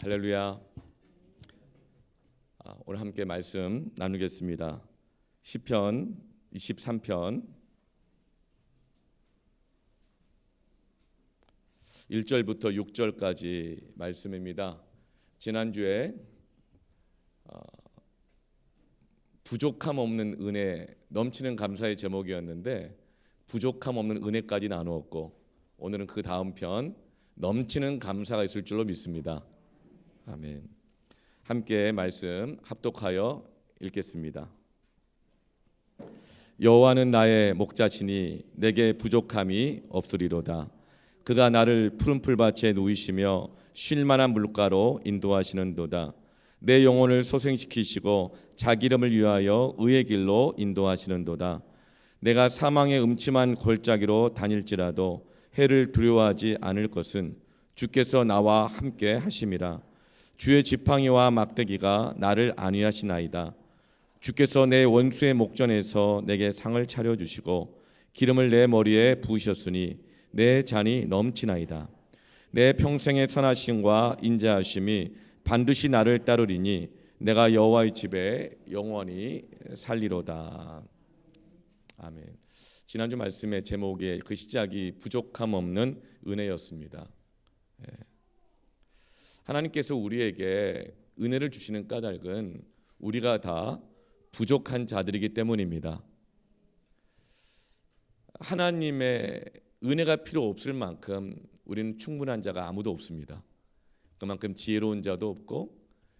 할렐루야. 오늘 함께 말씀 나누겠습니다. 시편 23편 1절부터 6절까지 말씀입니다. 지난주에 부족함 없는 은혜, 넘치는 감사의 제목이었는데 부족함 없는 은혜까지 나누었고, 오늘은 그 다음 편 넘치는 감사가 있을 줄로 믿습니다. 아멘. 함께 말씀 합독하여 읽겠습니다. 여호와는 나의 목자시니 내게 부족함이 없으리로다. 그가 나를 푸른 풀밭에 누이시며 쉴 만한 물가로 인도하시는도다. 내 영혼을 소생시키시고 자기 이름을 위하여 의의 길로 인도하시는도다. 내가 사망의 음침한 골짜기로 다닐지라도 해를 두려워하지 않을 것은 주께서 나와 함께 하심이라. 주의 지팡이와 막대기가 나를 안위하시나이다. 주께서 내 원수의 목전에서 내게 상을 차려주시고 기름을 내 머리에 부으셨으니 내 잔이 넘치나이다. 내 평생의 선하심과 인자하심이 반드시 나를 따르리니 내가 여호와의 집에 영원히 살리로다. 아멘. 지난주 말씀의 제목의 그 시작이 부족함 없는 은혜였습니다. 하나님께서 우리에게 은혜를 주시는 까닭은 우리가 다 부족한 자들이기 때문입니다. 하나님의 은혜가 필요 없을 만큼 우리는 충분한 자가 아무도 없습니다. 그만큼 지혜로운 자도 없고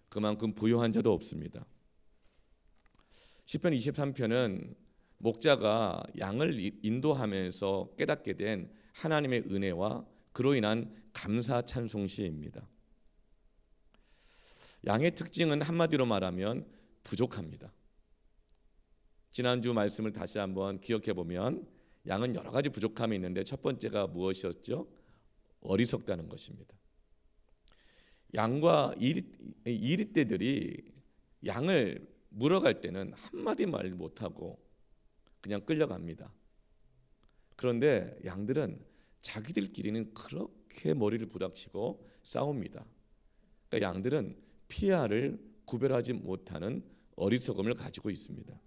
그만큼 부유한 자도 없습니다. 시편 23편은 목자가 양을 인도하면서 깨닫게 된 하나님의 은혜와 그로 인한 감사 찬송 시입니다. 양의 특징은 한마디로 말하면 부족합니다. 지난주 말씀을 다시 한번 기억해 보면 양은 여러 가지 부족함이 있는데 첫 번째가 무엇이었죠? 어리석다는 것입니다. 양과 이리떼들이 양을 물어갈 때는 한마디 말 못하고 그냥 끌려갑니다. 그런데 양들은 자기들끼리는 그렇게 머리를 부닥치고 싸웁니다. 그러니까 양들은 피아를 구별하지 못하는 어리석음을 가지고 있습니다.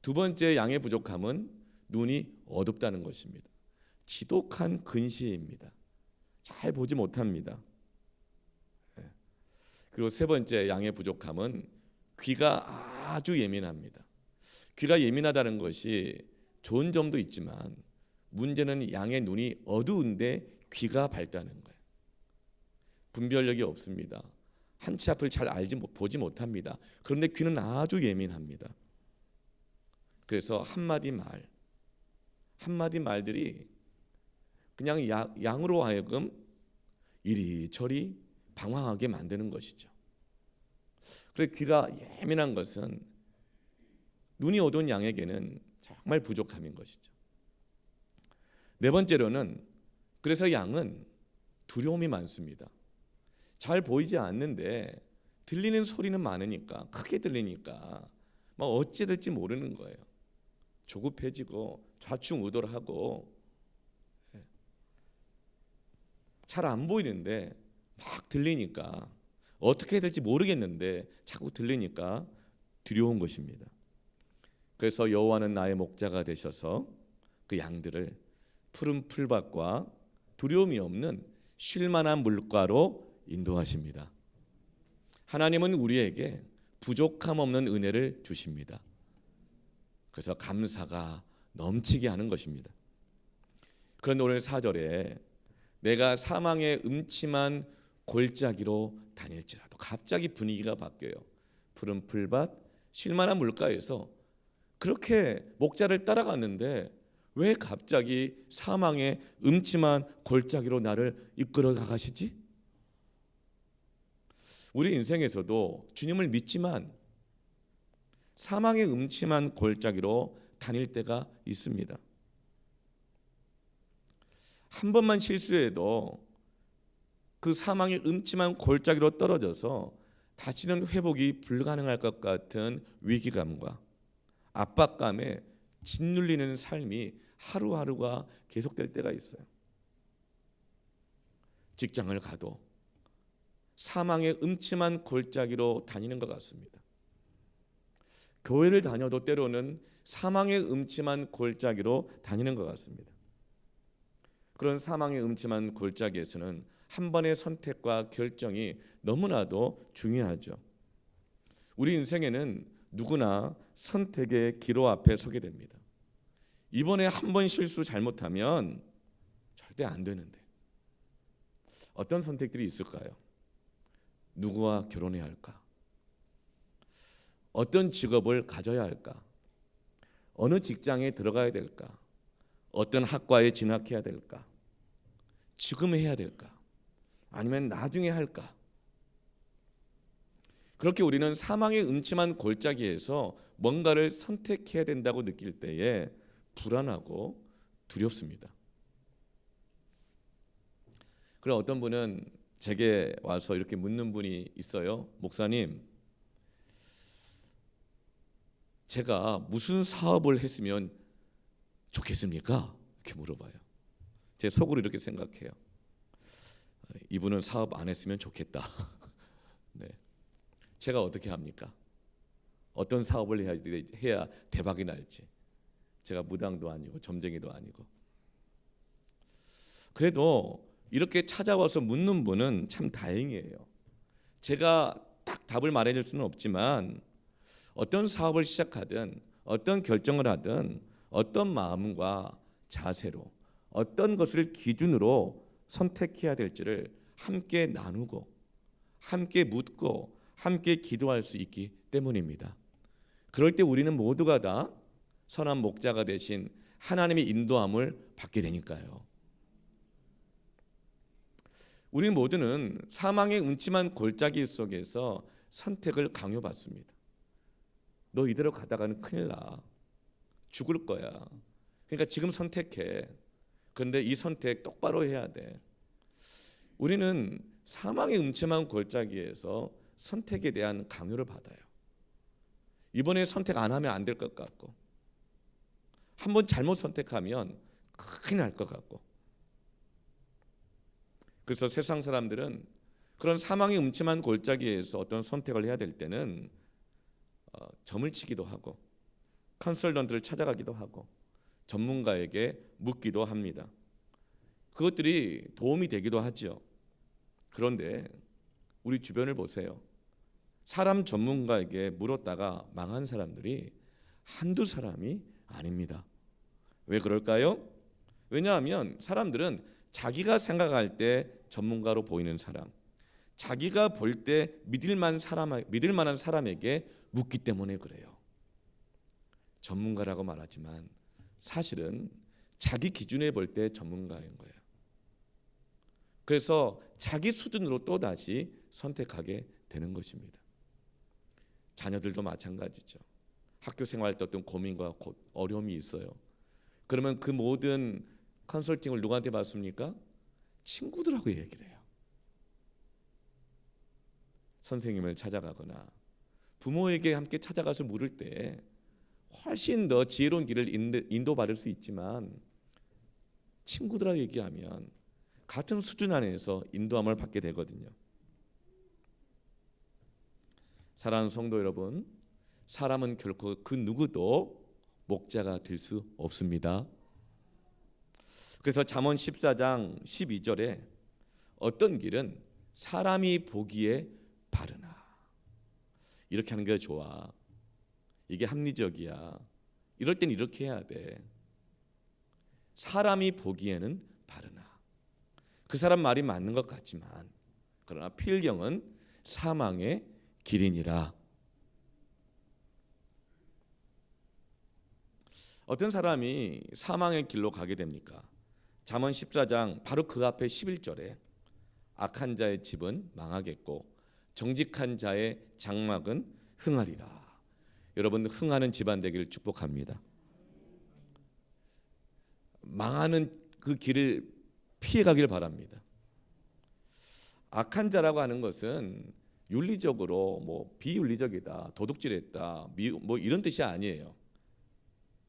두 번째 양의 부족함은 눈이 어둡다는 것입니다. 지독한 근시입니다. 잘 보지 못합니다. 그리고 세 번째 양의 부족함은 귀가 아주 예민합니다. 귀가 예민하다는 것이 좋은 점도 있지만 문제는 양의 눈이 어두운데 귀가 밝다는 거예요. 분별력이 없습니다. 한치 앞을 잘 보지 못합니다. 그런데 귀는 아주 예민합니다. 그래서 한마디 말들이 그냥 양으로 하여금 이리저리 방황하게 만드는 것이죠. 그래서 귀가 예민한 것은 눈이 어두운 양에게는 정말 부족함인 것이죠. 네 번째로는 그래서 양은 두려움이 많습니다. 잘 보이지 않는데 들리는 소리는 많으니까, 크게 들리니까 막 어찌 될지 모르는 거예요. 조급해지고 좌충우돌하고 잘 안 보이는데 막 들리니까 어떻게 해야 될지 모르겠는데 자꾸 들리니까 두려운 것입니다. 그래서 여호와는 나의 목자가 되셔서 그 양들을 푸른 풀밭과 두려움이 없는 쉴 만한 물가로 인도하십니다. 하나님은 우리에게 부족함 없는 은혜를 주십니다. 그래서 감사가 넘치게 하는 것입니다. 그런데 오늘 4절에 내가 사망의 음침한 골짜기로 다닐지라도, 갑자기 분위기가 바뀌어요. 푸른 풀밭, 쉴 만한 물가에서 그렇게 목자를 따라갔는데 왜 갑자기 사망의 음침한 골짜기로 나를 이끌어 나가시지? 우리 인생에서도 주님을 믿지만 사망의 음침한 골짜기로 다닐 때가 있습니다. 한 번만 실수해도 그 사망의 음침한 골짜기로 떨어져서 다시는 회복이 불가능할 것 같은 위기감과 압박감에 짓눌리는 삶이 하루하루가 계속될 때가 있어요. 직장을 가도 사망의 음침한 골짜기로 다니는 것 같습니다. 교회를 다녀도 때로는 사망의 음침한 골짜기로 다니는 것 같습니다. 그런 사망의 음침한 골짜기에서는 한 번의 선택과 결정이 너무나도 중요하죠. 우리 인생에는 누구나 선택의 기로 앞에 서게 됩니다. 이번에 한 번 실수 잘못하면 절대 안 되는데 어떤 선택들이 있을까요? 누구와 결혼해야 할까? 어떤 직업을 가져야 할까? 어느 직장에 들어가야 될까? 어떤 학과에 진학해야 될까? 지금 해야 될까? 아니면 나중에 할까? 그렇게 우리는 사망의 음침한 골짜기에서 뭔가를 선택해야 된다고 느낄 때에 불안하고 두렵습니다. 그럼 어떤 분은 제게 와서 이렇게 묻는 분이 있어요. 목사님, 제가 무슨 사업을 했으면 좋겠습니까? 이렇게 물어봐요. 제 속으로 이렇게 생각해요. 이분은 사업 안 했으면 좋겠다. 네. 제가 어떻게 합니까? 어떤 사업을 해야 대박이 날지. 제가 무당도 아니고 점쟁이도 아니고. 그래도 이렇게 찾아와서 묻는 분은 참 다행이에요. 제가 딱 답을 말해줄 수는 없지만 어떤 사업을 시작하든 어떤 결정을 하든 어떤 마음과 자세로 어떤 것을 기준으로 선택해야 될지를 함께 나누고 함께 묻고 함께 기도할 수 있기 때문입니다. 그럴 때 우리는 모두가 다 선한 목자가 되신 하나님의 인도함을 받게 되니까요. 우리 모두는 사망의 음침한 골짜기 속에서 선택을 강요받습니다. 너 이대로 가다가는 큰일 나. 죽을 거야. 그러니까 지금 선택해. 그런데 이 선택 똑바로 해야 돼. 우리는 사망의 음침한 골짜기에서 선택에 대한 강요를 받아요. 이번에 선택 안 하면 안 될 것 같고, 한번 잘못 선택하면 큰일 날 것 같고. 그래서 세상 사람들은 그런 사망의 음침한 골짜기에서 어떤 선택을 해야 될 때는 점을 치기도 하고 컨설턴트를 찾아가기도 하고 전문가에게 묻기도 합니다. 그것들이 도움이 되기도 하죠. 그런데 우리 주변을 보세요. 사람 전문가에게 물었다가 망한 사람들이 한두 사람이 아닙니다. 왜 그럴까요? 왜냐하면 사람들은 자기가 생각할 때 전문가로 보이는 사람, 자기가 볼 때 믿을 만한 사람에게 묻기 때문에 그래요. 전문가라고 말하지만 사실은 자기 기준에 볼 때 전문가인 거예요. 그래서 자기 수준으로 또다시 선택하게 되는 것입니다. 자녀들도 마찬가지죠. 학교 생활 때 어떤 고민과 어려움이 있어요. 그러면 그 모든 컨설팅을 누구한테 받습니까? 친구들하고 얘기를 해요. 선생님을 찾아가거나 부모에게 함께 찾아가서 물을 때 훨씬 더 지혜로운 길을 인도받을 수 있지만 친구들하고 얘기하면 같은 수준 안에서 인도함을 받게 되거든요. 사랑하는 성도 여러분, 사람은 결코 그 누구도 목자가 될 수 없습니다. 그래서 잠언 14장 12절에 어떤 길은 사람이 보기에 바르나, 이렇게 하는 게 좋아, 이게 합리적이야, 이럴 땐 이렇게 해야 돼. 사람이 보기에는 바르나, 그 사람 말이 맞는 것 같지만 그러나 필경은 사망의 길이니라. 어떤 사람이 사망의 길로 가게 됩니까? 잠언 14장 바로 그 앞에 11절에 악한 자의 집은 망하겠고 정직한 자의 장막은 흥하리라. 여러분, 흥하는 집안 되기를 축복합니다. 망하는 그 길을 피해가길 바랍니다. 악한 자라고 하는 것은 윤리적으로 비윤리적이다, 도둑질했다, 이런 뜻이 아니에요.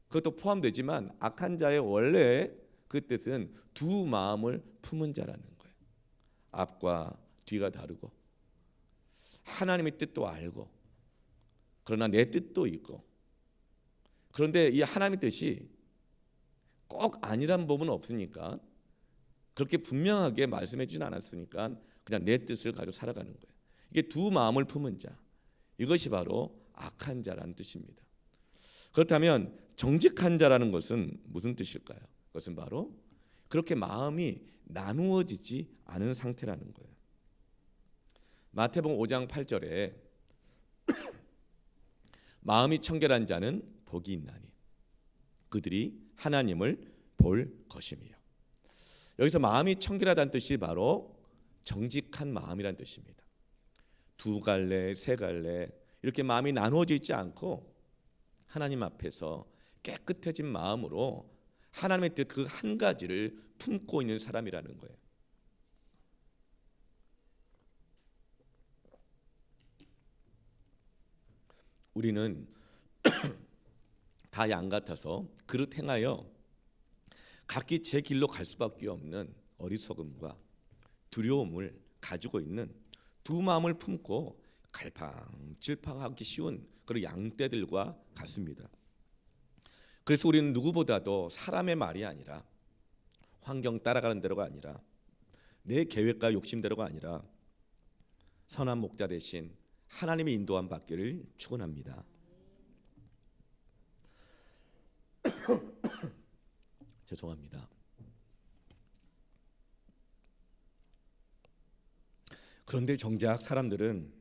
그것도 포함되지만 악한 자의 원래 그 뜻은 두 마음을 품은 자라는 거예요. 앞과 뒤가 다르고 하나님의 뜻도 알고 그러나 내 뜻도 있고, 그런데 이 하나님의 뜻이 꼭 아니란 법은 없으니까, 그렇게 분명하게 말씀해 주진 않았으니까 그냥 내 뜻을 가지고 살아가는 거예요. 이게 두 마음을 품은 자, 이것이 바로 악한 자라는 뜻입니다. 그렇다면 정직한 자라는 것은 무슨 뜻일까요? 그것은 바로 그렇게 마음이 나누어지지 않은 상태라는 거예요. 마태복음 5장 8절에 마음이 청결한 자는 복이 있나니 그들이 하나님을 볼 것이며, 여기서 마음이 청결하다는 뜻이 바로 정직한 마음이라는 뜻입니다. 두 갈래, 세 갈래 이렇게 마음이 나누어져 있지 않고 하나님 앞에서 깨끗해진 마음으로 하나님의 뜻 그 한 가지를 품고 있는 사람이라는 거예요. 우리는 다 양 같아서 그릇 행하여 각기 제 길로 갈 수밖에 없는 어리석음과 두려움을 가지고 있는 두 마음을 품고 갈팡질팡하기 쉬운 그런 양떼들과 같습니다. 그래서 우리는 누구보다도 사람의 말이 아니라, 환경 따라가는 대로가 아니라, 내 계획과 욕심대로가 아니라 선한 목자 대신 하나님의 인도함 받기를 축원합니다. 죄송합니다. 그런데 정작 사람들은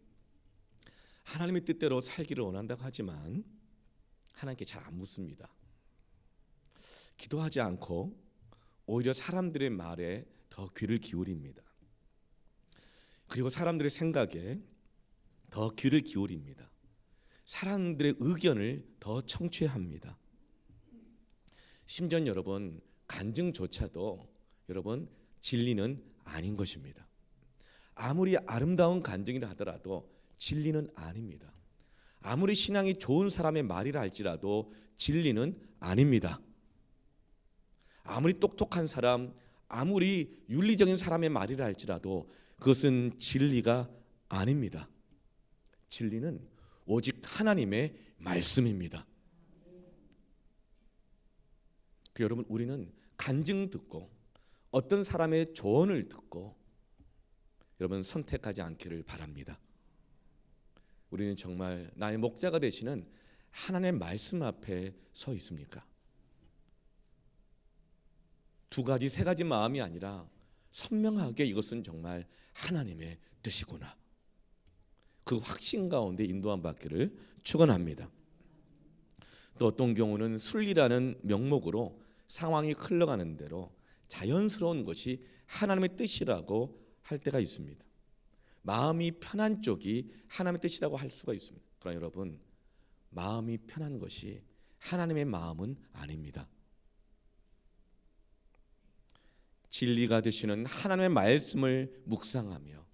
하나님의 뜻대로 살기를 원한다고 하지만 하나님께 잘 안 묻습니다. 기도하지 않고 오히려 사람들의 말에 더 귀를 기울입니다. 그리고 사람들의 생각에 더 귀를 기울입니다. 사람들의 의견을 더 청취합니다. 심지어 여러분, 간증조차도 여러분 진리는 아닌 것입니다. 아무리 아름다운 간증이라 하더라도 진리는 아닙니다. 아무리 신앙이 좋은 사람의 말이라 할지라도 진리는 아닙니다. 아무리 똑똑한 사람, 아무리 윤리적인 사람의 말이라 할지라도 그것은 진리가 아닙니다. 진리는 오직 하나님의 말씀입니다. 여러분, 우리는 간증 듣고 어떤 사람의 조언을 듣고 여러분 선택하지 않기를 바랍니다. 우리는 정말 나의 목자가 되시는 하나님의 말씀 앞에 서 있습니까? 두 가지, 세 가지 마음이 아니라 선명하게 이것은 정말 하나님의 뜻이구나, 그 확신 가운데 인도함 받기를 축원합니다. 또 어떤 경우는 순리라는 명목으로 상황이 흘러가는 대로 자연스러운 것이 하나님의 뜻이라고 할 때가 있습니다. 마음이 편한 쪽이 하나님의 뜻이라고 할 수가 있습니다. 그러나 여러분, 마음이 편한 것이 하나님의 마음은 아닙니다. 진리가 되시는 하나님의 말씀을 묵상하며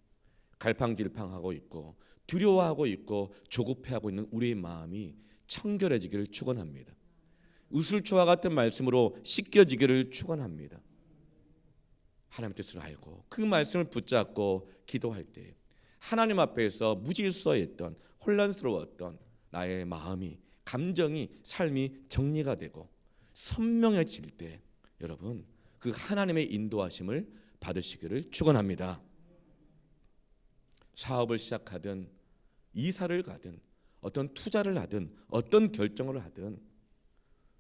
갈팡질팡하고 있고 두려워하고 있고 조급해하고 있는 우리의 마음이 청결해지기를 축원합니다. 우슬초와 같은 말씀으로 씻겨지기를 축원합니다. 하나님의 뜻을 알고 그 말씀을 붙잡고 기도할 때 하나님 앞에서 무질서했던, 혼란스러웠던 나의 마음이, 감정이, 삶이 정리가 되고 선명해질 때 여러분 그 하나님의 인도하심을 받으시기를 축원합니다. 사업을 시작하든 이사를 가든 어떤 투자를 하든 어떤 결정을 하든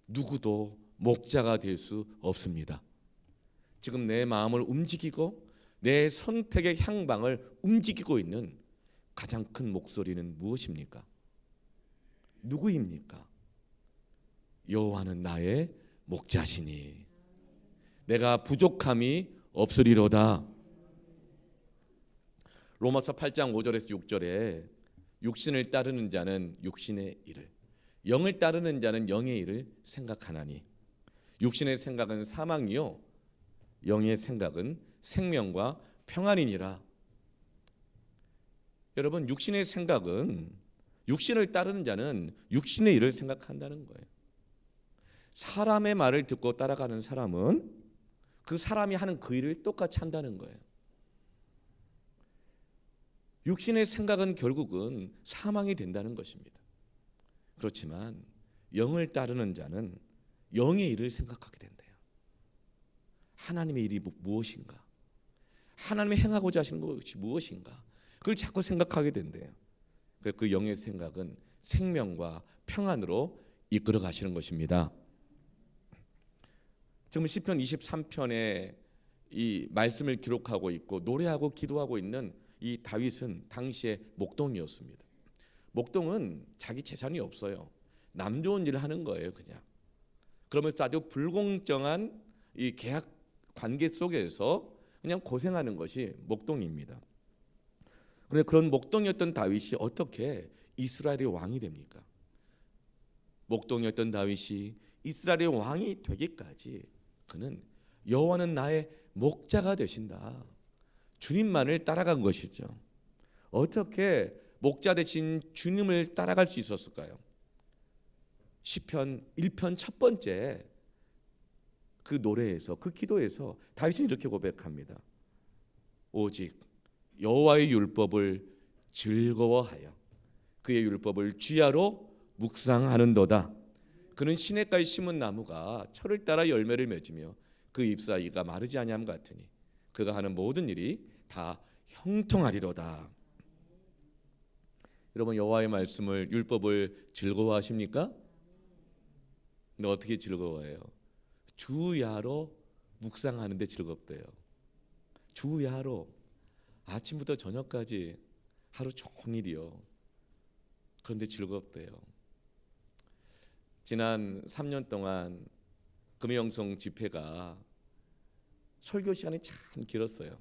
누구도 목자가 될 수 없습니다. 지금 내 마음을 움직이고 내 선택의 향방을 움직이고 있는 가장 큰 목소리는 무엇입니까? 누구입니까? 여호와는 나의 목자시니 내가 부족함이 없으리로다. 로마서 8장 5절에서 6절에 육신을 따르는 자는 육신의 일을, 영을 따르는 자는 영의 일을 생각하나니 육신의 생각은 사망이요 영의 생각은 생명과 평안이니라. 여러분, 육신의 생각은, 육신을 따르는 자는 육신의 일을 생각한다는 거예요. 사람의 말을 듣고 따라가는 사람은 그 사람이 하는 그 일을 똑같이 한다는 거예요. 육신의 생각은 결국은 사망이 된다는 것입니다. 그렇지만 영을 따르는 자는 영의 일을 생각하게 된대요. 하나님의 일이 무엇인가? 하나님이 행하고자 하시는 것이 무엇인가? 그걸 자꾸 생각하게 된대요. 그 영의 생각은 생명과 평안으로 이끌어 가시는 것입니다. 지금 시편 23편에 이 말씀을 기록하고 있고 노래하고 기도하고 있는 이 다윗은 당시의 목동이었습니다. 목동은 자기 재산이 없어요. 남 좋은 일을 하는 거예요, 그냥. 그러면서 아주 불공정한 이 계약 관계 속에서 그냥 고생하는 것이 목동입니다. 그런데 그런 목동이었던 다윗이 어떻게 이스라엘의 왕이 됩니까? 목동이었던 다윗이 이스라엘의 왕이 되기까지 그는 여호와는 나의 목자가 되신다, 주님만을 따라간 것이죠. 어떻게 목자 되신 주님을 따라갈 수 있었을까요? 시편 1편 첫 번째 그 노래에서, 그 기도에서 다윗은 이렇게 고백합니다. 오직 여호와의 율법을 즐거워하여 그의 율법을 주야로 묵상하는도다. 그는 시냇가에 심은 나무가 철을 따라 열매를 맺으며 그 잎사귀가 마르지 아니함 같으니 그가 하는 모든 일이 다 형통하리로다. 여러분, 여호와의 말씀을, 율법을 즐거워하십니까? 근데 어떻게 즐거워해요? 주야로 묵상하는데 즐겁대요. 주야로 아침부터 저녁까지 하루 종일이요. 그런데 즐겁대요. 지난 3년 동안 금요영성 집회가 설교 시간이 참 길었어요.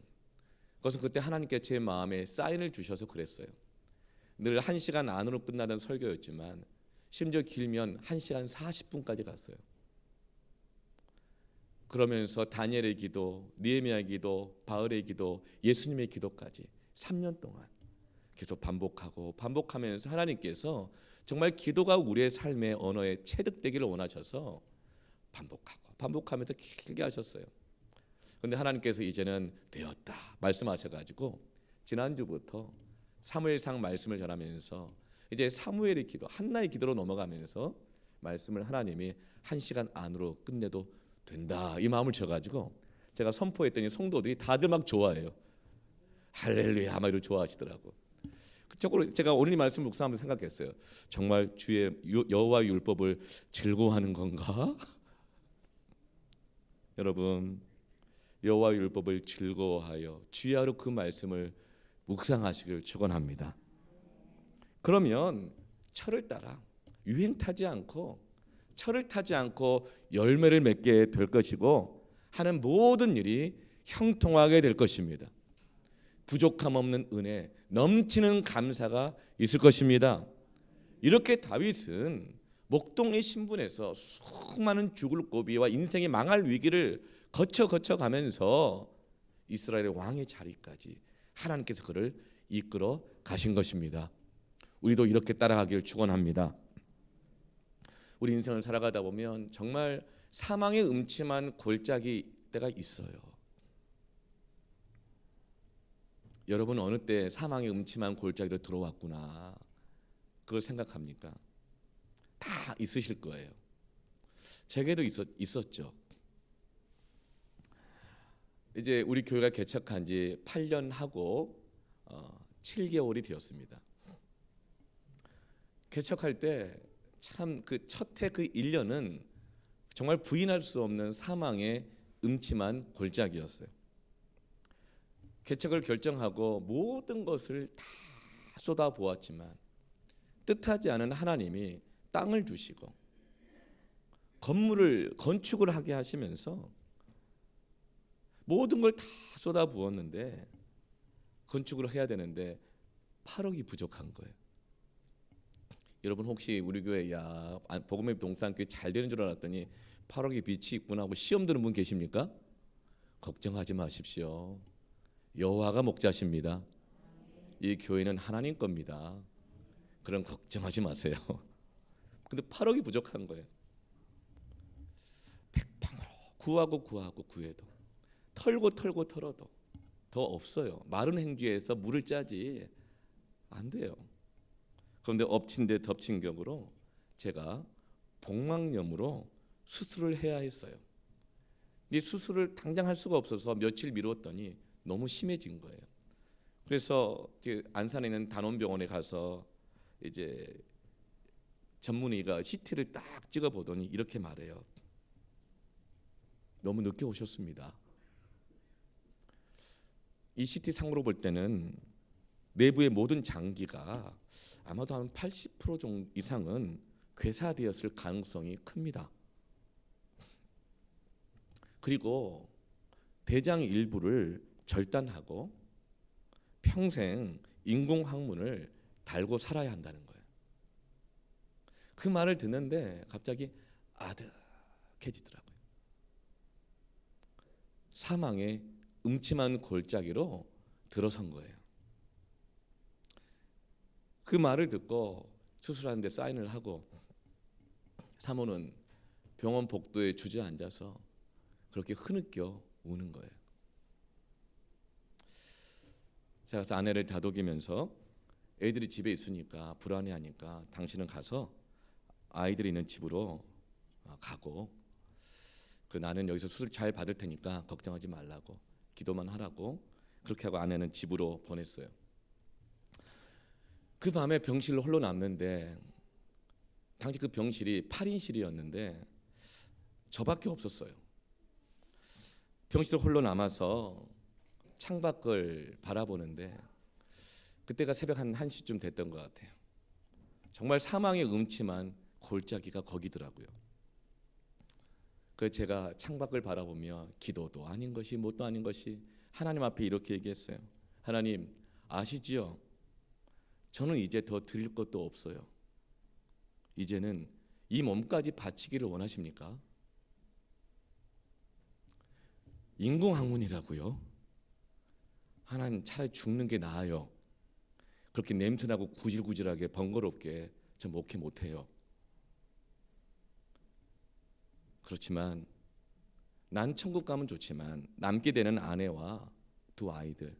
그래서 그때 하나님께 제 마음에 사인을 주셔서 그랬어요. 늘 1시간 안으로 끝나던 설교였지만 심지어 길면 1시간 40분까지 갔어요. 그러면서 다니엘의 기도, 느헤미야의 기도, 바울의 기도, 예수님의 기도까지 3년 동안 계속 반복하면서 하나님께서 정말 기도가 우리의 삶의 언어에 체득되기를 원하셔서 반복하면서 길게 하셨어요. 그런데 하나님께서 이제는 되었다 말씀하셔가지고 지난주부터 사무엘상 말씀을 전하면서 이제 사무엘의 기도, 한나의 기도로 넘어가면서 말씀을 하나님이 1시간 안으로 끝내도 된다 이 마음을 줘가지고 제가 선포했더니 성도들이 다들 막 좋아해요. 할렐루야 막 이러고 좋아하시더라고. 그쪽으로 제가 오늘 이 말씀 묵상하면서 생각했어요. 정말 주의 여호와의 율법을 즐거워하는 건가? 여러분, 여호와의 율법을 즐거워하여 주야로 그 말씀을 묵상하시길 축원합니다. 그러면 철을 따라 유행 타지 않고 철을 타지 않고 열매를 맺게 될 것이고 하는 모든 일이 형통하게 될 것입니다. 부족함 없는 은혜, 넘치는 감사가 있을 것입니다. 이렇게 다윗은 목동의 신분에서 수많은 죽을 고비와 인생이 망할 위기를 거쳐 가면서 이스라엘의 왕의 자리까지 하나님께서 그를 이끌어 가신 것입니다. 우리도 이렇게 따라가길 축원합니다. 우리 인생을 살아가다 보면 정말 사망의 음침한 골짜기 때가 있어요. 여러분 어느 때 사망의 음침한 골짜기로 들어왔구나 그걸 생각합니까? 다 있으실 거예요. 제게도 있었죠. 이제 우리 교회가 개척한 지 8년 하고 7개월이 되었습니다. 개척할 때 참 그 첫해 그 1년은 정말 부인할 수 없는 사망의 음침한 골짜기였어요. 개척을 결정하고 모든 것을 다 쏟아보았지만 뜻하지 않은 하나님이 땅을 주시고 건축을 하게 하시면서 모든 걸 다 쏟아부었는데 건축을 해야 되는데 8억이 부족한 거예요. 여러분 혹시 우리 교회 복음의 동산교회 잘 되는 줄 알았더니 8억이 빚이 있구나 하고 시험 드는 분 계십니까? 걱정하지 마십시오. 여호와가 목자십니다. 이 교회는 하나님 겁니다. 그럼 걱정하지 마세요. 근데 8억이 부족한 거예요. 백방으로 구하고 구해도 털고 털어도 더 없어요. 마른 행주에서 물을 짜지 안 돼요. 그런데 엎친 데 덮친 격으로 제가 복막염으로 수술을 해야 했어요. 이 수술을 당장 할 수가 없어서 며칠 미뤘더니 너무 심해진 거예요. 그래서 안산에 있는 단원병원에 가서 이제 전문의가 CT를 딱 찍어 보더니 이렇게 말해요. 너무 늦게 오셨습니다. 이 CT 상으로 볼 때는 내부의 모든 장기가 아마도 한 80% 정도 이상은 괴사되었을 가능성이 큽니다. 그리고 대장 일부를 절단하고 평생 인공항문을 달고 살아야 한다는 거예요. 그 말을 듣는데 갑자기 아득해지더라고요. 사망의 음침한 골짜기로 들어선 거예요. 그 말을 듣고 수술하는데 사인을 하고 사모는 병원 복도에 주저앉아서 그렇게 흐느껴 우는 거예요. 제가 그래서 아내를 다독이면서 애들이 집에 있으니까 불안해하니까 당신은 가서 아이들이 있는 집으로 가고 나는 여기서 수술 잘 받을 테니까 걱정하지 말라고 기도만 하라고 그렇게 하고 아내는 집으로 보냈어요. 그 밤에 병실로 홀로 남는데 당시 그 병실이 8인실이었는데 저밖에 없었어요. 병실에 홀로 남아서 창밖을 바라보는데 그때가 새벽 한 1시쯤 됐던 것 같아요. 정말 사망의 음침한 골짜기가 거기더라고요. 그래서 제가 창밖을 바라보며 기도도 아닌 것이 뭣도 아닌 것이 하나님 앞에 이렇게 얘기했어요. 하나님 아시지요? 저는 이제 더 드릴 것도 없어요. 이제는 이 몸까지 바치기를 원하십니까? 인공항문이라고요? 하나님 차라리 죽는 게 나아요. 그렇게 냄새나고 구질구질하게 번거롭게 저 목회 못해요. 그렇지만 난 천국 가면 좋지만 남게 되는 아내와 두 아이들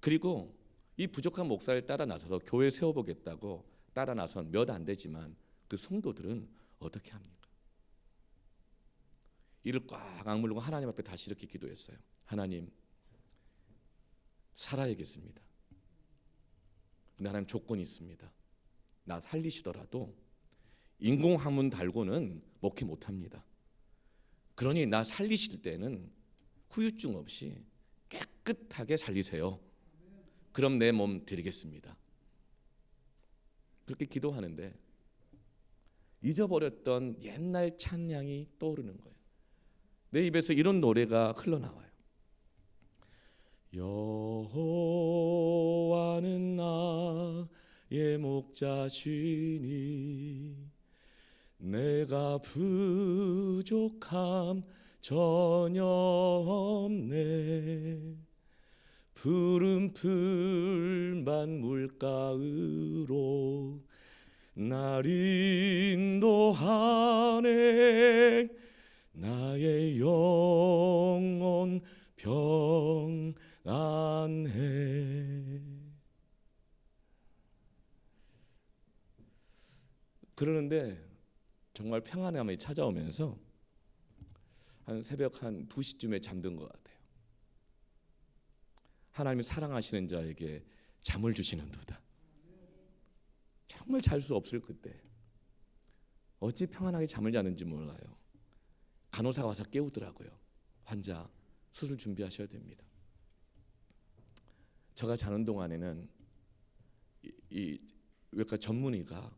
그리고 이 부족한 목사를 따라 나서서 교회 세워보겠다고 따라 나선 몇 안 되지만 그 성도들은 어떻게 합니까? 이를 꽉 악물고 하나님 앞에 다시 이렇게 기도했어요. 하나님 살아야겠습니다. 근데 하나님 조건이 있습니다. 나 살리시더라도 인공항문 달고는 목회 못합니다. 그러니 나 살리실 때는 후유증 없이 깨끗하게 살리세요. 그럼 내 몸 드리겠습니다. 그렇게 기도하는데 잊어버렸던 옛날 찬양이 떠오르는 거예요. 내 입에서 이런 노래가 흘러나와요. 여호와는 나의 목자시니 내가 부족함 전혀 없네. 푸른 풀만 물가으로 날 인도하네. 나의 영혼 평안해. 그러는데 정말 평안함이 찾아오면서 한 새벽 한 2시쯤에 잠든 것 같아요. 하나님이 사랑하시는 자에게 잠을 주시는도다. 정말 잘 수 없을 그때 어찌 평안하게 잠을 자는지 몰라요. 간호사가 와서 깨우더라고요. 환자 수술 준비하셔야 됩니다. 제가 자는 동안에는 이 외과 전문의가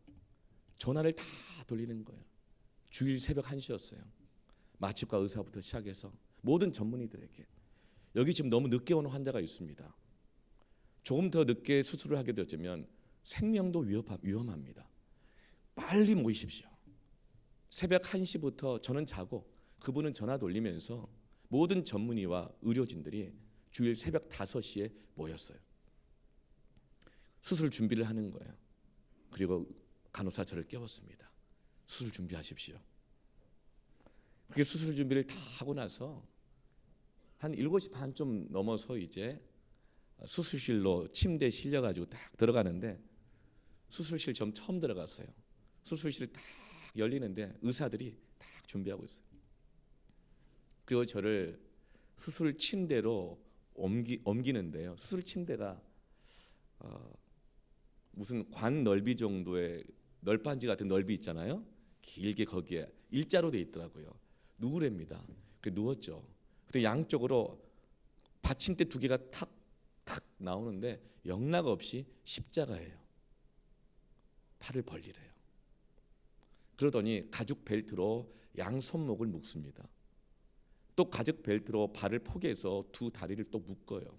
전화를 다 돌리는 거예요. 주일 새벽 1시였어요. 마취과 의사부터 시작해서 모든 전문의들에게 여기 지금 너무 늦게 오는 환자가 있습니다. 조금 더 늦게 수술을 하게 되면 생명도 위험합니다. 빨리 모이십시오. 새벽 1시부터 저는 자고 그분은 전화 돌리면서 모든 전문의와 의료진들이 주일 새벽 5시에 모였어요. 수술 준비를 하는 거예요. 그리고 간호사 저를 깨웠습니다. 수술 준비하십시오. 그렇게 수술 준비를 다 하고 나서 한 7시 반 좀 넘어서 이제 수술실로 침대에 실려가지고 딱 들어가는데 수술실 좀 처음 들어갔어요. 수술실이 딱 열리는데 의사들이 딱 준비하고 있어요. 그리고 저를 수술 침대로 옮기는데요. 수술 침대가 무슨 관 넓이 정도의 널빤지 같은 넓이 있잖아요. 길게 거기에 일자로 돼 있더라고요. 누구랍니다. 그 누웠죠. 그때 양쪽으로 받침대 두 개가 탁 나오는데 영락 없이 십자가예요. 팔을 벌리래요. 그러더니 가죽 벨트로 양 손목을 묶습니다. 또 가죽 벨트로 발을 포개서 두 다리를 또 묶어요.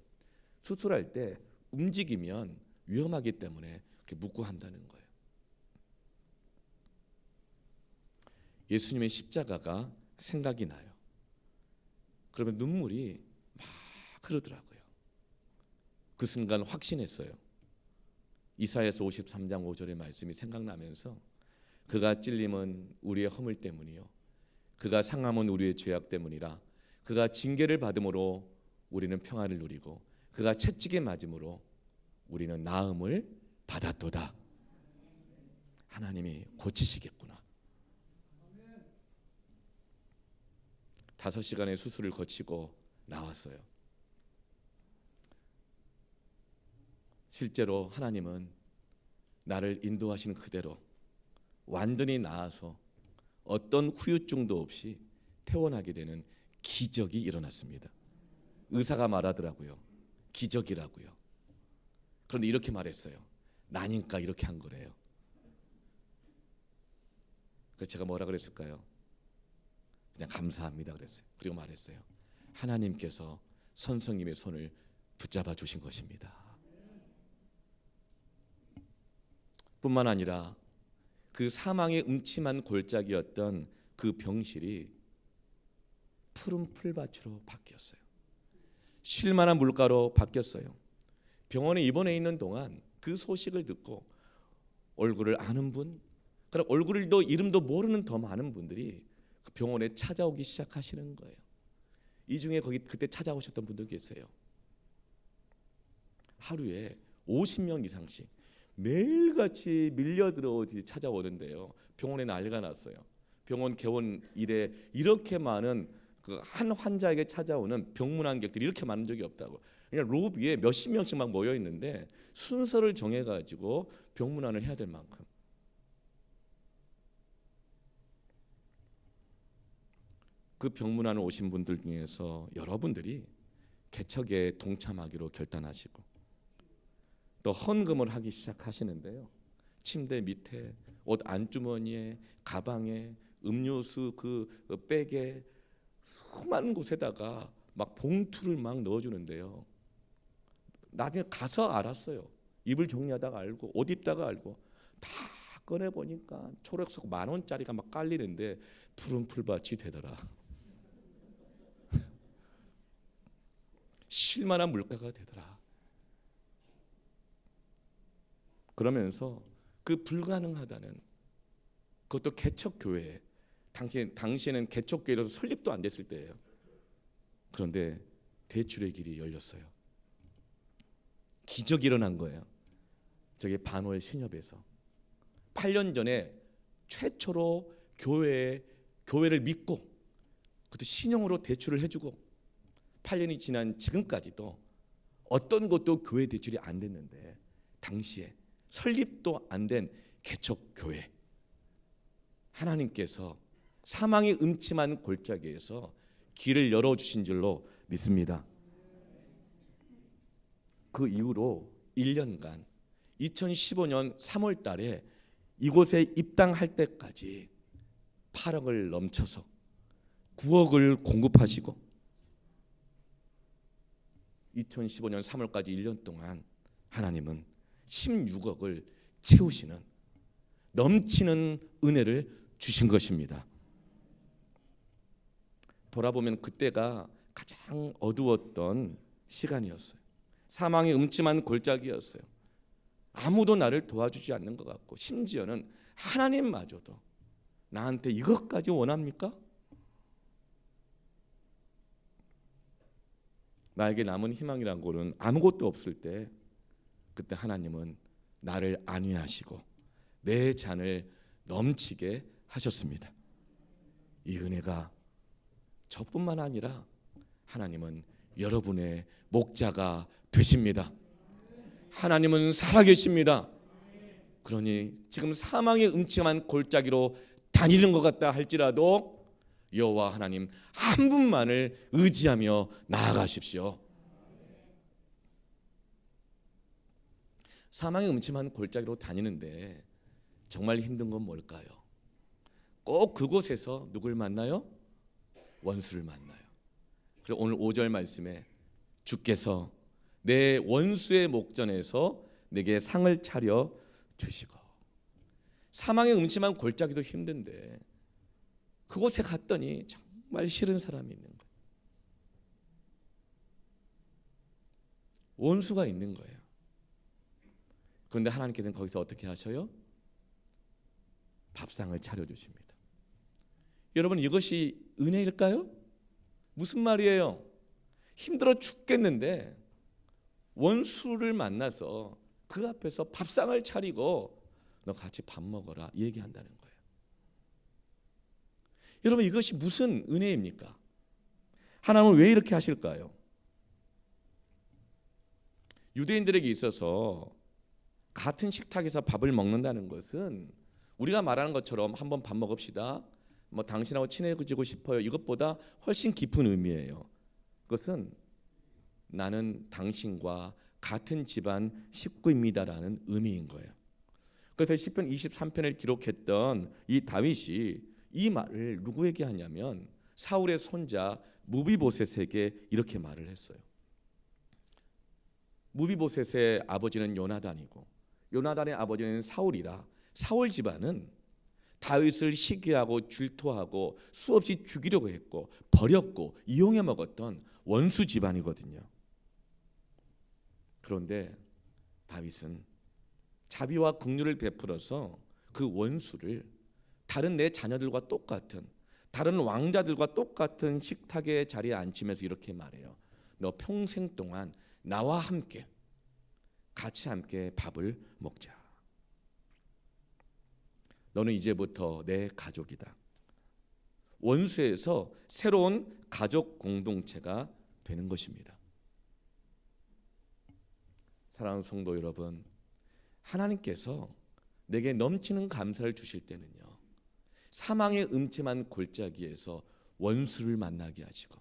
수술할 때 움직이면 위험하기 때문에 그렇게 묶고 한다는 거예요. 예수님의 십자가가 생각이 나요. 그러면 눈물이 막 흐르더라고요. 그 순간 확신했어요. 이사야서 53장 5절의 말씀이 생각나면서 그가 찔림은 우리의 허물 때문이요 그가 상함은 우리의 죄악 때문이라 그가 징계를 받음으로 우리는 평안을 누리고 그가 채찍에 맞음으로 우리는 나음을 받았도다. 하나님이 고치시겠구나. 5시간의 수술을 거치고 나왔어요. 실제로 하나님은 나를 인도하시는 그대로 완전히 나아서 어떤 후유증도 없이 퇴원하게 되는 기적이 일어났습니다. 의사가 말하더라고요. 기적이라고요. 그런데 이렇게 말했어요. 나니까 이렇게 한 거래요. 그래서 제가 뭐라 그랬을까요? 그냥 감사합니다 그랬어요. 그리고 말했어요. 하나님께서 선생님의 손을 붙잡아 주신 것입니다. 뿐만 아니라 그 사망의 음침한 골짜기였던 그 병실이 푸른 풀밭으로 바뀌었어요. 쉴만한 물가로 바뀌었어요. 병원에 입원해 있는 동안 그 소식을 듣고 얼굴을 아는 분, 그럼 얼굴도 이름도 모르는 더 많은 분들이 그 병원에 찾아오기 시작하시는 거예요. 이 중에 거기 그때 찾아오셨던 분도 계세요. 하루에 50명 이상씩 매일같이 밀려들어 찾아오는데요. 병원에 난리가 났어요. 병원 개원 이래 이렇게 많은 그 한 환자에게 찾아오는 병문안객들이 이렇게 많은 적이 없다고. 그냥 로비에 몇십 명씩 막 모여 있는데 순서를 정해가지고 병문안을 해야 될 만큼. 그 병문안에 오신 분들 중에서 여러분들이 개척에 동참하기로 결단하시고 또 헌금을 하기 시작하시는데요. 침대 밑에, 옷 안주머니에, 가방에, 음료수 그 백에 수많은 곳에다가 막 봉투를 막 넣어주는데요. 나중에 가서 알았어요. 입을 정리하다가 알고 옷 입다가 알고 다 꺼내 보니까 초록색 10,000원짜리가 막 깔리는데 푸른 풀밭이 되더라. 쉴만한 물가가 되더라. 그러면서 그 불가능하다는 그것도 개척교회 당시에는 개척교회라서 설립도 안 됐을 때예요. 그런데 대출의 길이 열렸어요. 기적이 일어난 거예요. 저게 반월 신협에서 8년 전에 최초로 교회를 믿고 그것도 신용으로 대출을 해주고 8년이 지난 지금까지도 어떤 것도 교회 대출이 안 됐는데 당시에 설립도 안 된 개척교회 하나님께서 사망의 음침한 골짜기에서 길을 열어주신 줄로 믿습니다. 그 이후로 1년간 2015년 3월 달에 이곳에 입당할 때까지 8억을 넘쳐서 9억을 공급하시고 2015년 3월까지 1년 동안 하나님은 16억을 채우시는 넘치는 은혜를 주신 것입니다. 돌아보면 그때가 가장 어두웠던 시간이었어요. 사망의 음침한 골짜기였어요. 아무도 나를 도와주지 않는 것 같고 심지어는 하나님마저도 나한테 이것까지 원합니까? 나에게 남은 희망이란 거는 아무것도 없을 때, 그때 하나님은 나를 안위하시고 내 잔을 넘치게 하셨습니다. 이 은혜가 저뿐만 아니라 하나님은 여러분의 목자가 되십니다. 하나님은 살아계십니다. 그러니 지금 사망의 음침한 골짜기로 다니는 것 같다 할지라도 여호와 하나님 한 분만을 의지하며 나아가십시오. 사망의 음침한 골짜기로 다니는데 정말 힘든 건 뭘까요? 꼭 그곳에서 누굴 만나요? 원수를 만나요. 그래서 오늘 5절 말씀에 주께서 내 원수의 목전에서 내게 상을 차려 주시고, 사망의 음침한 골짜기도 힘든데 그곳에 갔더니 정말 싫은 사람이 있는 거예요. 원수가 있는 거예요. 그런데 하나님께서는 거기서 어떻게 하셔요? 밥상을 차려주십니다. 여러분, 이것이 은혜일까요? 무슨 말이에요? 힘들어 죽겠는데 원수를 만나서 그 앞에서 밥상을 차리고 너 같이 밥 먹어라 얘기한다는 거예요. 여러분, 이것이 무슨 은혜입니까? 하나님은 왜 이렇게 하실까요? 유대인들에게 있어서 같은 식탁에서 밥을 먹는다는 것은 우리가 말하는 것처럼 한번 밥 먹읍시다, 뭐 당신하고 친해지고 싶어요, 이것보다 훨씬 깊은 의미예요. 그것은 나는 당신과 같은 집안 식구입니다라는 의미인 거예요. 그래서 시편 23편을 기록했던 이 다윗이 이 말을 누구에게 하냐면 사울의 손자 무비보셋에게 이렇게 말을 했어요. 무비보셋의 아버지는 요나단이고 요나단의 아버지는 사울이라 사울 집안은 다윗을 시기하고 질투하고 수없이 죽이려고 했고 버렸고 이용해 먹었던 원수 집안이거든요. 그런데 다윗은 자비와 긍휼을 베풀어서 그 원수를 다른 내 자녀들과 똑같은, 다른 왕자들과 똑같은 식탁의 자리에 앉히면서 이렇게 말해요. 너 평생 동안 나와 함께 같이 함께 밥을 먹자. 너는 이제부터 내 가족이다. 원수에서 새로운 가족 공동체가 되는 것입니다. 사랑하는 성도 여러분, 하나님께서 내게 넘치는 감사를 주실 때는요, 사망의 음침한 골짜기에서 원수를 만나게 하시고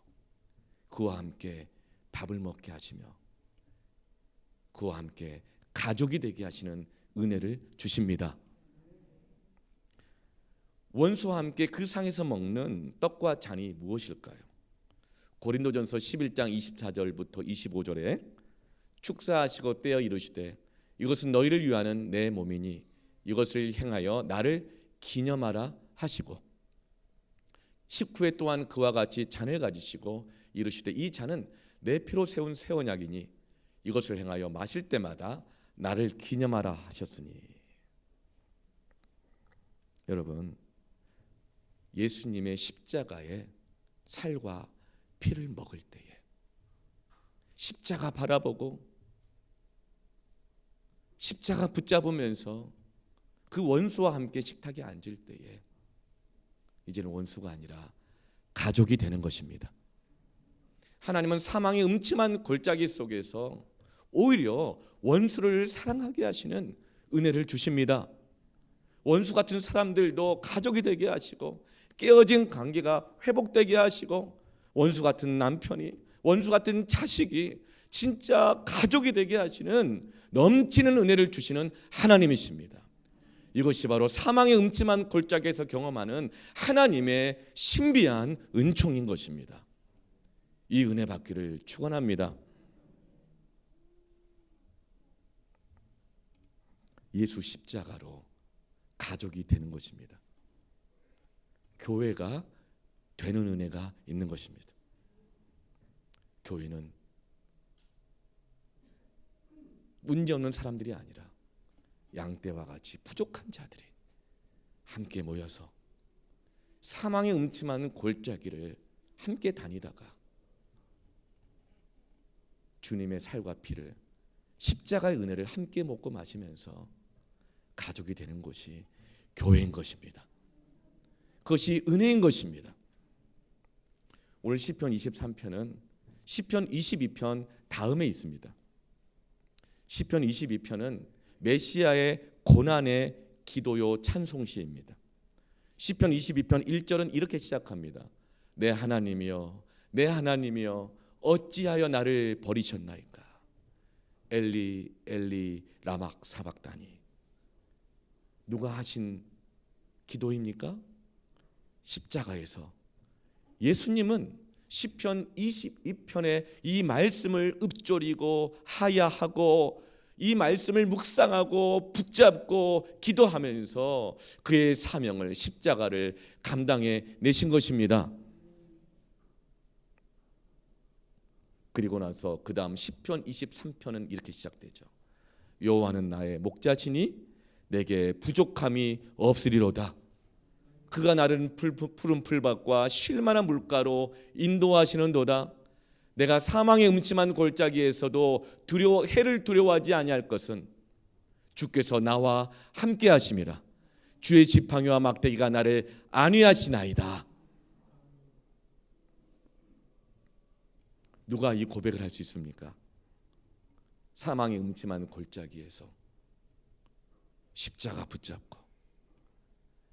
그와 함께 밥을 먹게 하시며 그와 함께 가족이 되게 하시는 은혜를 주십니다. 원수와 함께 그 상에서 먹는 떡과 잔이 무엇일까요? 고린도전서 11장 24절부터 25절에 축사하시고 떼어 이르시되 이것은 너희를 위하는 내 몸이니 이것을 행하여 나를 기념하라 하시고 19회 또한 그와 같이 잔을 가지시고 이르시되 이 잔은 내 피로 세운 새 언약이니 이것을 행하여 마실 때마다 나를 기념하라 하셨으니. 여러분, 예수님의 십자가의 살과 피를 먹을 때에 십자가 바라보고 십자가 붙잡으면서 그 원수와 함께 식탁에 앉을 때에 이제는 원수가 아니라 가족이 되는 것입니다. 하나님은 사망의 음침한 골짜기 속에서 오히려 원수를 사랑하게 하시는 은혜를 주십니다. 원수 같은 사람들도 가족이 되게 하시고 깨어진 관계가 회복되게 하시고 원수 같은 남편이, 원수 같은 자식이 진짜 가족이 되게 하시는 넘치는 은혜를 주시는 하나님이십니다. 이것이 바로 사망의 음침한 골짜기에서 경험하는 하나님의 신비한 은총인 것입니다. 이 은혜 받기를 축원합니다. 예수 십자가로 가족이 되는 것입니다. 교회가 되는 은혜가 있는 것입니다. 교회는 문제 없는 사람들이 아니라 양떼와 같이 부족한 자들이 함께 모여서 사망의 음침한 골짜기를 함께 다니다가 주님의 살과 피를, 십자가의 은혜를 함께 먹고 마시면서 가족이 되는 것이 교회인 것입니다. 그것이 은혜인 것입니다. 오늘 시편 23편은 시편 22편 다음에 있습니다. 시편 22편은 메시아의 고난의 기도요 찬송시입니다. 시편 22편 1절은 이렇게 시작합니다. 내 하나님이여, 내 하나님이여, 어찌하여 나를 버리셨나이까. 엘리 엘리 라막 사박다니. 누가 하신 기도입니까? 십자가에서 예수님은 시편 22편의 이 말씀을 읊조리고 하야하고 이 말씀을 묵상하고 붙잡고 기도하면서 그의 사명을, 십자가를 감당해 내신 것입니다. 그리고 나서 그 다음 시편 23편은 이렇게 시작되죠. 여호와는 나의 목자시니 내게 부족함이 없으리로다. 그가 나를 푸른 풀밭과 쉴 만한 물가로 인도하시는도다. 내가 사망의 음침한 골짜기에서도 해를 두려워하지 아니할 것은 주께서 나와 함께 하심이라. 주의 지팡이와 막대기가 나를 안위하시나이다. 누가 이 고백을 할 수 있습니까? 사망의 음침한 골짜기에서 십자가 붙잡고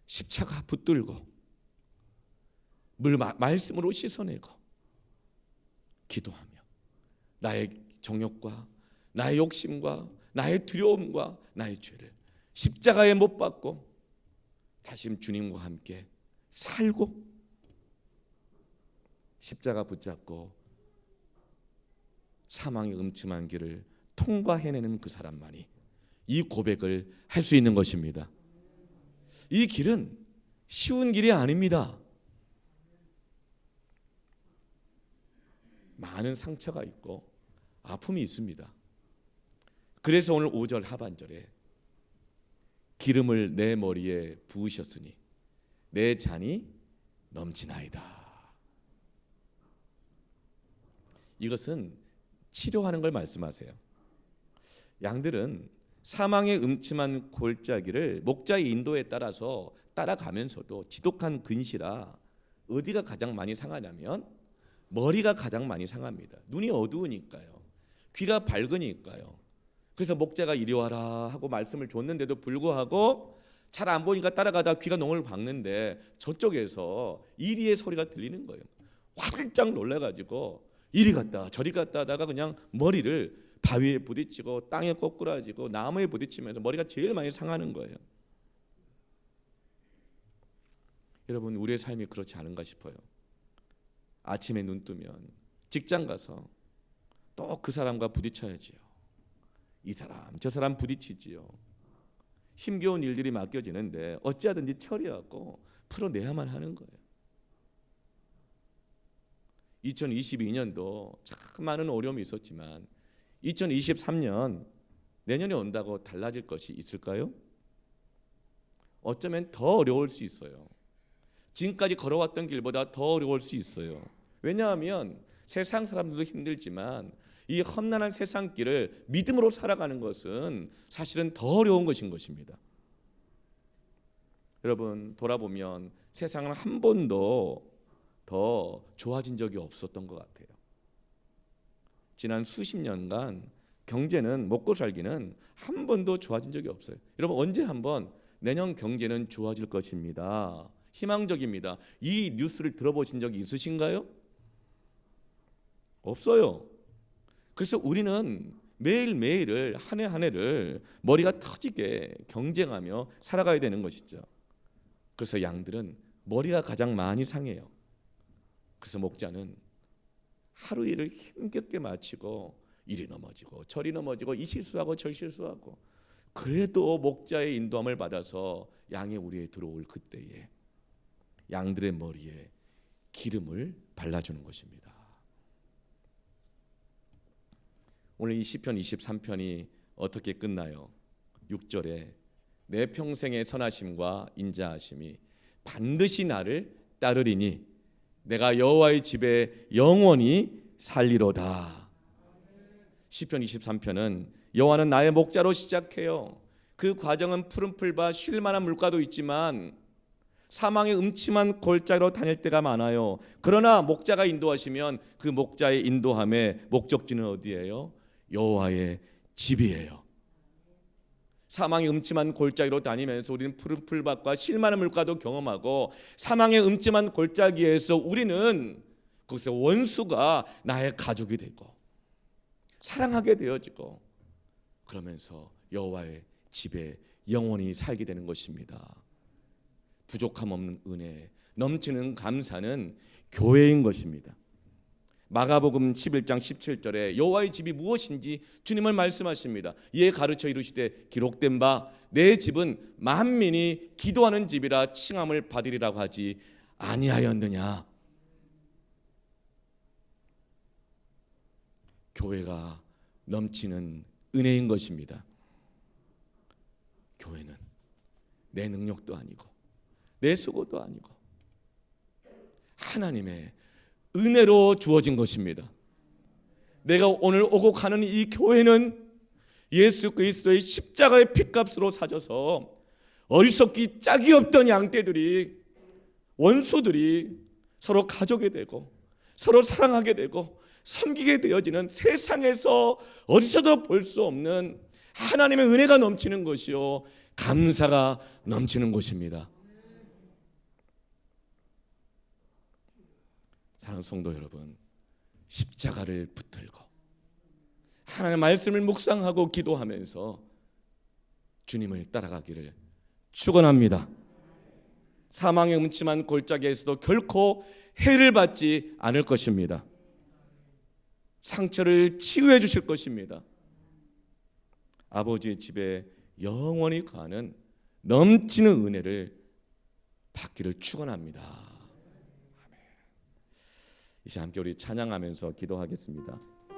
십자가 붙들고 말씀으로 씻어내고 기도하며 나의 정욕과 나의 욕심과 나의 두려움과 나의 죄를 십자가에 못 박고 다시 주님과 함께 살고 십자가 붙잡고 사망의 음침한 길을 통과해내는 그 사람만이 이 고백을 할 수 있는 것입니다. 이 길은 쉬운 길이 아닙니다. 많은 상처가 있고 아픔이 있습니다. 그래서 오늘 5절 하반절에 기름을 내 머리에 부으셨으니 내 잔이 넘치나이다. 이것은 치료하는 걸 말씀하세요. 양들은 사망의 음침한 골짜기를 목자의 인도에 따라서 따라가면서도 지독한 근시라 어디가 가장 많이 상하냐면 머리가 가장 많이 상합니다. 눈이 어두우니까요. 귀가 밝으니까요. 그래서 목자가 이리 와라 하고 말씀을 줬는데도 불구하고 잘 안 보니까 따라가다 귀가 농을 박는데 저쪽에서 이리의 소리가 들리는 거예요. 화들짝 놀라가지고 이리 갔다 저리 갔다 하다가 그냥 머리를 바위에 부딪히고 땅에 꼬꾸라지고 나무에 부딪히면서 머리가 제일 많이 상하는 거예요. 여러분, 우리의 삶이 그렇지 않은가 싶어요. 아침에 눈 뜨면 직장 가서 또 그 사람과 부딪혀야지요. 이 사람 저 사람 부딪히지요. 힘겨운 일들이 맡겨지는데 어찌하든지 처리하고 풀어내야만 하는 거예요. 2022년도 참 많은 어려움이 있었지만 2023년 내년에 온다고 달라질 것이 있을까요? 어쩌면 더 어려울 수 있어요. 지금까지 걸어왔던 길보다 더 어려울 수 있어요. 왜냐하면 세상 사람들도 힘들지만 이 험난한 세상 길을 믿음으로 살아가는 것은 사실은 더 어려운 것인 것입니다. 여러분, 돌아보면 세상은 한 번도 더 좋아진 적이 없었던 것 같아요. 지난 수십 년간 경제는, 먹고 살기는 한 번도 좋아진 적이 없어요. 여러분, 언제 한번 내년 경제는 좋아질 것입니다, 희망적입니다, 이 뉴스를 들어보신 적이 있으신가요? 없어요. 그래서 우리는 매일매일을 한 해 한 해를 머리가 터지게 경쟁하며 살아가야 되는 것이죠. 그래서 양들은 머리가 가장 많이 상해요. 그래서 목자는 하루 일을 힘겹게 마치고 이리 넘어지고 저리 넘어지고 이 실수하고 저 실수하고 그래도 목자의 인도함을 받아서 양의 우리에 들어올 그때에 양들의 머리에 기름을 발라주는 것입니다. 오늘 이 시편 23편이 어떻게 끝나요? 6절에 내 평생의 선하심과 인자하심이 반드시 나를 따르리니 내가 여호와의 집에 영원히 살리로다. 시편 23편은 여호와는 나의 목자로 시작해요. 그 과정은 푸른 풀과 쉴 만한 물가도 있지만 사망의 음침한 골짜기로 다닐 때가 많아요. 그러나 목자가 인도하시면 그 목자의 인도함의 목적지는 어디예요? 여호와의 집이에요. 사망의 음침한 골짜기로 다니면서 우리는 푸른 풀밭과 쉴 만한 물가도 경험하고, 사망의 음침한 골짜기에서 우리는 거기서 원수가 나의 가족이 되고 사랑하게 되어지고, 그러면서 여호와의 집에 영원히 살게 되는 것입니다. 부족함 없는 은혜, 넘치는 감사는 교회인 것입니다. 마가복음 11장 17절에 여호와의 집이 무엇인지 주님을 말씀하십니다. 이에 가르쳐 이르시되 기록된 바 내 집은 만민이 기도하는 집이라 칭함을 받으리라고 하지 아니하였느냐. 교회가 넘치는 은혜인 것입니다. 교회는 내 능력도 아니고 내 수고도 아니고 하나님의 은혜로 주어진 것입니다. 내가 오늘 오고 가는 이 교회는 예수 그리스도의 십자가의 핏값으로 사줘서 어리석기 짝이 없던 양떼들이, 원수들이 서로 가족이 되고 서로 사랑하게 되고 섬기게 되어지는, 세상에서 어디서도 볼 수 없는 하나님의 은혜가 넘치는 것이요, 감사가 넘치는 곳입니다. 사랑하는 성도 여러분, 십자가를 붙들고 하나님의 말씀을 묵상하고 기도하면서 주님을 따라가기를 축원합니다. 사망의 음침한 골짜기에서도 결코 해를 받지 않을 것입니다. 상처를 치유해 주실 것입니다. 아버지의 집에 영원히 가는 넘치는 은혜를 받기를 축원합니다. 아멘. 이제 함께 우리 찬양하면서 기도하겠습니다.